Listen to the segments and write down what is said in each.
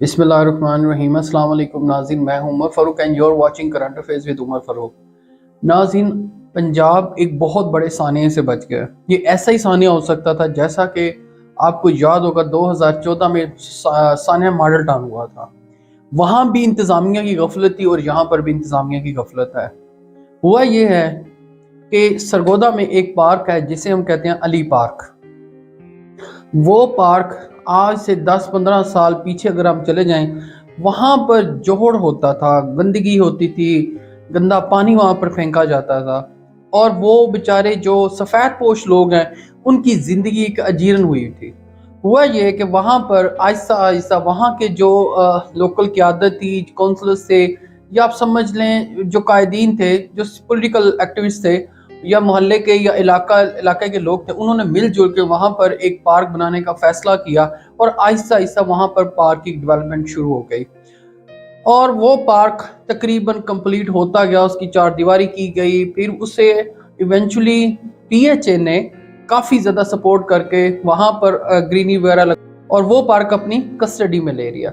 बिस्मिल्लाहिर्रहमानिर्रहीम। अस्सलाम वालेकुम नाज़रीन, मैं हूं Umar Farooq and you are watching current affairs with Umar Farooq. नाज़रीन, पंजाब एक बहुत बड़े सानिए से बच गया। ये ऐसा ही सानिया हो सकता था जैसा कि आपको याद होगा 2014 में सानिया मॉडल टाउन हुआ था। वहाँ भी इंतज़ामिया की गफलत थी और यहाँ पर भी इंतज़ामिया की गफलत है। हुआ ये है कि सरगोदा में एक पार्क है जिसे हम कहते हैं अली पार्क। वो पार्क आज से 10-15 साल पीछे अगर हम चले जाएं, वहाँ पर जोड़ होता था, गंदगी होती थी, गंदा पानी वहाँ पर फेंका जाता था और वो बेचारे जो सफ़ेद पोश लोग हैं उनकी ज़िंदगी एक अजीरन हुई थी। हुआ ये कि वहाँ पर आहिस्ता आहिस्ता वहाँ के जो लोकल क़यादत थी, काउंसलर्स थे, या आप समझ लें जो कायदीन थे, जो पॉलिटिकल एक्टिविस्ट थे, या मोहल्ले के या इलाके के लोग थे, उन्होंने मिलजुल के वहाँ पर एक पार्क बनाने का फैसला किया और आहिस्ता आहिस्ता वहाँ पर पार्क की डेवलपमेंट शुरू हो गई और वो पार्क तकरीबन कंप्लीट होता गया, उसकी चारदीवारी की गई। फिर उसे इवेंचुअली पीएचए ने काफ़ी ज़्यादा सपोर्ट करके वहाँ पर ग्रीनरी वगैरह और वो पार्क अपनी कस्टडी में ले लिया।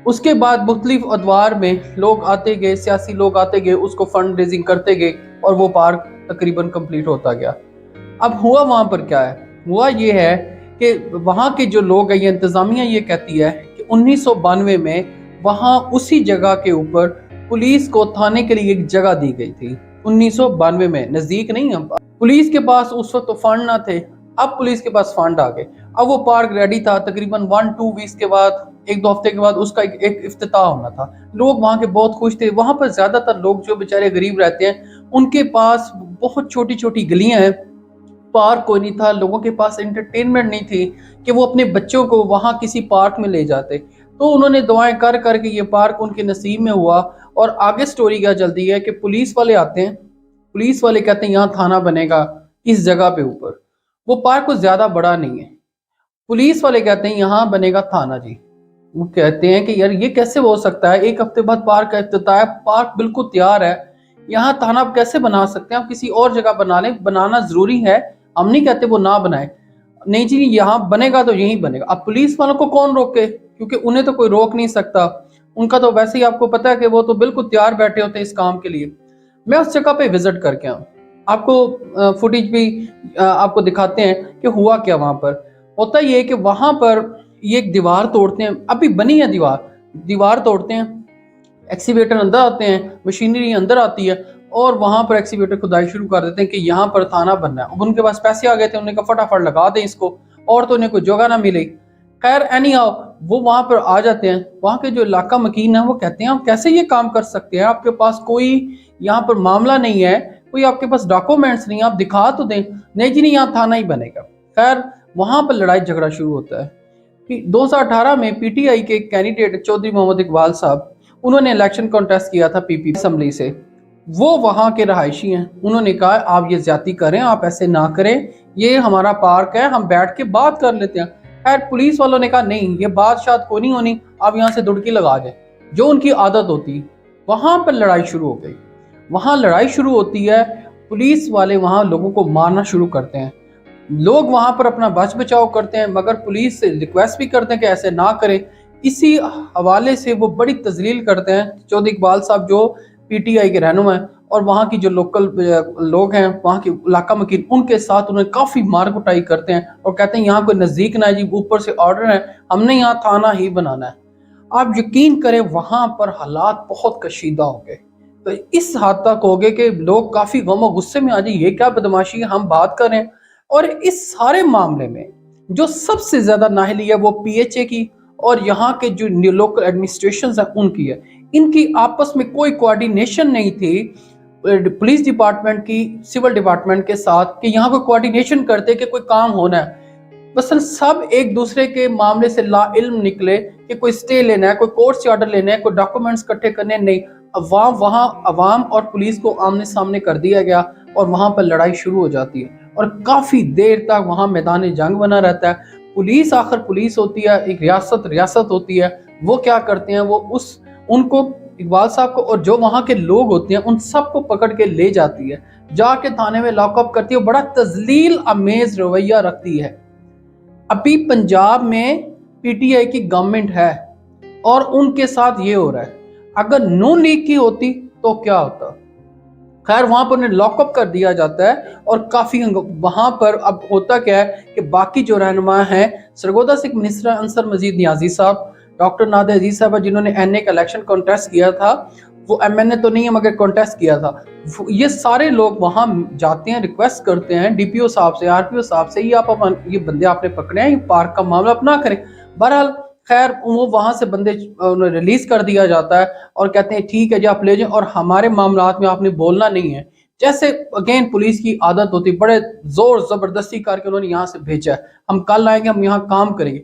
उसके बाद मुख्तलिफ अदवार में लोग आते गए, सियासी लोग आते गए, उसको फंड रेजिंग करते गए और वो पार्क तकरीबन कंप्लीट होता गया। अब हुआ वहाँ पर क्या है? हुआ ये है कि वहाँ के जो लोग हैं, ये इंतज़ामिया ये कहती है कि 1992 में वहाँ उसी जगह के ऊपर पुलिस को थाने के लिए एक जगह दी गई थी। 1992 में, नज़दीक नहीं है। पुलिस के पास उस वक्त तो फंड ना थे, अब पुलिस के पास फंड आ गए। अब वो पार्क रेडी था, तकरीबन 1-2 वीक्स के बाद, 1-2 हफ्ते के बाद उसका एक इफ्तिताह होना था। लोग वहाँ के बहुत खुश थे। वहाँ पर ज़्यादातर लोग जो बेचारे गरीब रहते हैं, उनके पास बहुत छोटी छोटी गलियाँ हैं, पार्क कोई नहीं था, लोगों के पास एंटरटेनमेंट नहीं थी कि वो अपने बच्चों को वहाँ किसी पार्क में ले जाते। तो उन्होंने दुआएं कर करके ये पार्क उनके नसीब में हुआ। और आगे स्टोरी क्या चलती है कि पुलिस वाले आते हैं, पुलिस वाले कहते हैं यहाँ थाना बनेगा इस जगह पे ऊपर। वो पार्क कुछ ज़्यादा बड़ा नहीं है। पुलिस वाले कहते हैं यहाँ बनेगा थाना जी। वो कहते हैं कि यार ये कैसे हो सकता है, एक हफ्ते बाद पार्क का इफ्तिताह है, पार्क बिल्कुल तैयार है, यहाँ थाना आप कैसे बना सकते हैं? आप किसी और जगह बना लें, बनाना जरूरी है, हम नहीं कहते वो ना बनाए। नहीं जी, यहाँ बनेगा तो यहीं बनेगा। अब पुलिस वालों को कौन रोके, क्योंकि उन्हें तो कोई रोक नहीं सकता। उनका तो वैसे ही आपको पता है कि वो तो बिल्कुल तैयार बैठे होते हैं इस काम के लिए। मैं उस जगह पे विजिट करके आऊँ, आपको फुटेज भी आपको दिखाते हैं कि हुआ क्या वहाँ पर। होता ये है कि वहाँ पर ये एक दीवार तोड़ते हैं, अभी बनी है दीवार तोड़ते हैं, एक्सीवेटर अंदर आते हैं, मशीनरी अंदर आती है और वहां पर एक्सीवेटर खुदाई शुरू कर देते हैं कि यहाँ पर थाना बनना है। अब उनके पास पैसे आ गए थे, उन्होंने कहा फटाफट लगा दें इसको, और तो उन्हें कोई जगह ना मिले। खैर एनी हाउ वो वहां पर आ जाते हैं। वहां के जो इलाका मकीन है वो कहते हैं आप कैसे ये काम कर सकते हैं, आपके पास कोई यहाँ पर मामला नहीं है, कोई आपके पास डॉक्यूमेंट्स नहीं है, आप दिखा तो दें। नहीं जी नहीं, यहाँ थाना ही बनेगा। खैर वहां पर लड़ाई झगड़ा शुरू होता है। 2018 में पीटीआई के कैंडिडेट चौधरी मोहम्मद इकबाल साहब, उन्होंने इलेक्शन कॉन्टेस्ट किया था पीपी असम्बली से। वो वहाँ के रहायशी हैं, उन्होंने कहा आप ये ज्यादती करें, आप ऐसे ना करें, ये हमारा पार्क है, हम बैठ के बात कर लेते हैं। खैर पुलिस वालों ने कहा नहीं, ये बात शायद को नहीं होनी, आप यहाँ से दुड़की लगा जाए, जो उनकी आदत होती। वहाँ पर लड़ाई शुरू हो गई। वहाँ लड़ाई शुरू होती है, पुलिस वाले वहाँ लोगों को मारना शुरू करते हैं। लोग वहां पर अपना बच बचाव करते हैं, मगर पुलिस से रिक्वेस्ट भी करते हैं कि ऐसे ना करें। इसी हवाले से वो बड़ी तजलील करते हैं चौधरी इकबाल साहब, जो पीटीआई के रहनुमा हैं, और वहाँ की जो लोकल लोग हैं, वहाँ के इलाका मकीन, उनके साथ उन्हें काफ़ी मार कुटाई करते हैं और कहते हैं यहाँ कोई नज़दीक ना है जी, ऊपर से ऑर्डर है, हमने यहाँ थाना ही बनाना है। आप यकीन करें वहाँ पर हालात बहुत कशीदा हो गए। तो इस हद तक हो गए कि लोग काफ़ी गम और गुस्से में आ जाए, ये क्या बदमाशी है, हम बात करें। और इस सारे मामले में जो सबसे ज्यादा नाहली है वो पीएचए की और यहाँ के जो लोकल एडमिनिस्ट्रेशन है उनकी है। इनकी आपस में कोई कोऑर्डिनेशन नहीं थी पुलिस डिपार्टमेंट की सिविल डिपार्टमेंट के साथ कि यहाँ कोई कोऑर्डिनेशन करते कि कोई काम होना है। बस सब एक दूसरे के मामले से ला इल्म निकले कि कोई स्टे लेना है, कोई कोर्ट से ऑर्डर लेना है, कोई डॉक्यूमेंट्स इकट्ठे करने नहीं। अवाम और पुलिस को आमने सामने कर दिया गया और वहां पर लड़ाई शुरू हो जाती है और काफी देर तक वहां मैदान जंग बना रहता है। पुलिस आखिर पुलिस होती है, एक रियासत होती है। वो क्या करते हैं, वो उनको इकबाल साहब को और जो वहां के लोग होते हैं उन सबको पकड़ के ले जाती है, जाके थाने में लॉकअप करती है, बड़ा तजलील अमेज रवैया रखती है। अभी पंजाब में पीटीआई की गवर्नमेंट है, اور ان کے ساتھ یہ ہو رہا ہے. اگر نون لیگ کی ہوتی تو کیا ہوتا؟ خیر وہاں پر انہیں لاک اپ کر دیا جاتا ہے اور کافی وہاں پر اب ہوتا کیا ہے کہ باقی جو رہنما ہیں سرگودا سکھ منسٹر انصر مزید نیازی صاحب، ڈاکٹر نادر عزیز صاحب جنہوں نے این اے کا الیکشن کانٹیسٹ کیا تھا، وہ ایم این اے تو نہیں ہے مگر کانٹیسٹ کیا تھا، یہ سارے لوگ وہاں جاتے ہیں، ریکویسٹ کرتے ہیں ڈی پی او صاحب سے، آر پی او صاحب سے، یہ بندے آپ نے پکڑے ہیں، یہ پارک کا معاملہ اپنا کریں. بہرحال خیر وہ وہاں سے بندے ریلیز کر دیا جاتا ہے اور کہتے ہیں ٹھیک ہے جی آپ لے جائیں اور ہمارے معاملات میں آپ نے بولنا نہیں ہے. جیسے اگین پولیس کی عادت ہوتی، بڑے زور زبردستی کر کے انہوں نے یہاں سے بھیجا ہے، ہم کل آئیں گے، ہم یہاں کام کریں گے.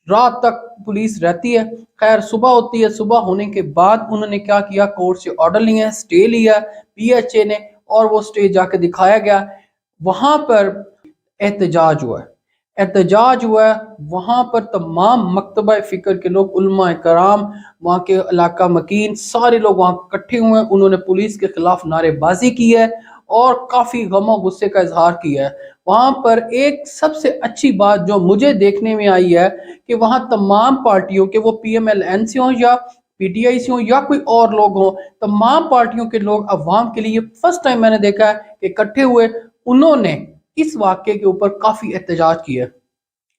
رات تک پولیس رہتی ہے. خیر صبح ہوتی ہے، صبح ہونے کے بعد انہوں نے کیا کیا، کورٹ سے آرڈر لیا ہے، سٹے لیا پی ایچ اے نے، اور وہ سٹے جا کے دکھایا گیا. وہاں پر احتجاج ہوا ہے، وہاں پر تمام مکتبہ فکر کے لوگ، علماء کرام، وہاں کے علاقہ مکین، سارے لوگ وہاں اکٹھے ہوئے ہیں. انہوں نے پولیس کے خلاف نعرے بازی کی ہے اور کافی غم و غصے کا اظہار کیا ہے. وہاں پر ایک سب سے اچھی بات جو مجھے دیکھنے میں آئی ہے کہ وہاں تمام پارٹیوں کے، وہ پی ایم ایل این سے ہوں یا پی ٹی آئی سے ہوں یا کوئی اور لوگ ہوں، تمام پارٹیوں کے لوگ عوام کے لیے فرسٹ ٹائم میں نے دیکھا ہے کہ اکٹھے ہوئے. انہوں نے اس واقعے کے اوپر کافی احتجاج کیا.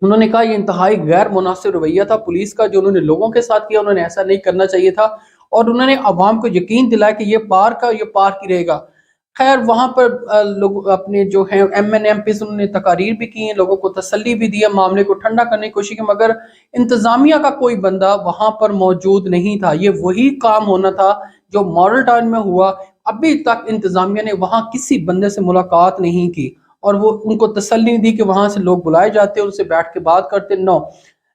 انہوں نے کہا یہ انتہائی غیر مناسب رویہ تھا پولیس کا جو انہوں نے لوگوں کے ساتھ کیا، انہوں نے ایسا نہیں کرنا چاہیے تھا، اور انہوں نے عوام کو یقین دلایا کہ یہ پارک ہے، یہ پارک ہی رہے گا. خیر وہاں پر لوگ اپنے جو ہیں ایم این ایم پیز انہوں نے تقاریر بھی کی ہیں، لوگوں کو تسلی بھی دیا، معاملے کو ٹھنڈا کرنے کی کوشش کی، مگر انتظامیہ کا کوئی بندہ وہاں پر موجود نہیں تھا. یہ وہی کام ہونا تھا جو ماڈل ٹاؤن میں ہوا. ابھی تک انتظامیہ نے وہاں کسی بندے سے ملاقات نہیں کی اور وہ ان کو تسلی نہیں دی کہ وہاں سے لوگ بلائے جاتے ان سے بیٹھ کے بات کرتے. نو،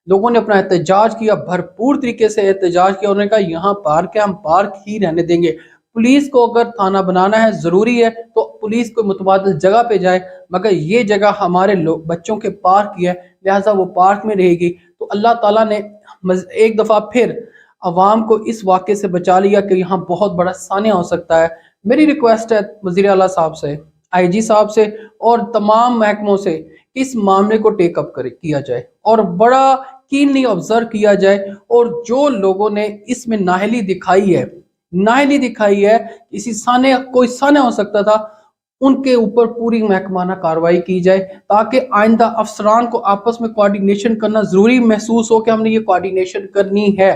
لوگوں نے اپنا احتجاج کیا، بھرپور طریقے سے احتجاج کیا. انہوں نے کہا یہاں پارک ہے، ہم پارک ہی رہنے دیں گے. پولیس کو اگر تھانہ بنانا ہے ضروری ہے تو پولیس کو متبادل جگہ پہ جائے، مگر یہ جگہ ہمارے بچوں کے پارک کی ہے، لہٰذا وہ پارک میں رہے گی. تو اللہ تعالیٰ نے ایک دفعہ پھر عوام کو اس واقعے سے بچا لیا کہ یہاں بہت بڑا سانحہ ہو سکتا ہے. میری ریکویسٹ ہے وزیر اعلیٰ صاحب سے، آئی جی صاحب سے اور تمام محکموں سے اس معاملے کو ٹیک اپ کیا جائے اور بڑا کینلی آبزرو کیا جائے، اور جو لوگوں نے اس میں نااہلی دکھائی ہے، کوئی سانحہ ہو سکتا تھا، ان کے اوپر پوری محکمانہ کارروائی کی جائے تاکہ آئندہ افسران کو آپس میں کوارڈینیشن کرنا ضروری محسوس ہو کہ ہم نے یہ کوارڈینیشن کرنی ہے.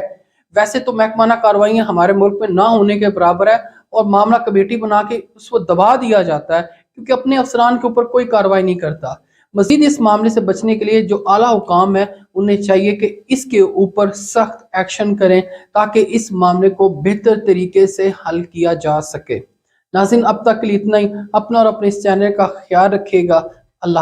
ویسے تو محکمانہ کارروائیاں ہمارے ملک میں نہ ہونے کے برابر ہے اور معاملہ کمیٹی بنا کے اس کو دبا دیا جاتا ہے کیونکہ اپنے افسران کے اوپر کوئی کارروائی نہیں کرتا. مزید اس معاملے سے بچنے کے لیے جو اعلیٰ حکام ہے انہیں چاہیے کہ اس کے اوپر سخت ایکشن کریں تاکہ اس معاملے کو بہتر طریقے سے حل کیا جا سکے. ناظرین اب تک کے لیے اتنا ہی. اپنا اور اپنے اس چینل کا خیال رکھیے گا. اللہ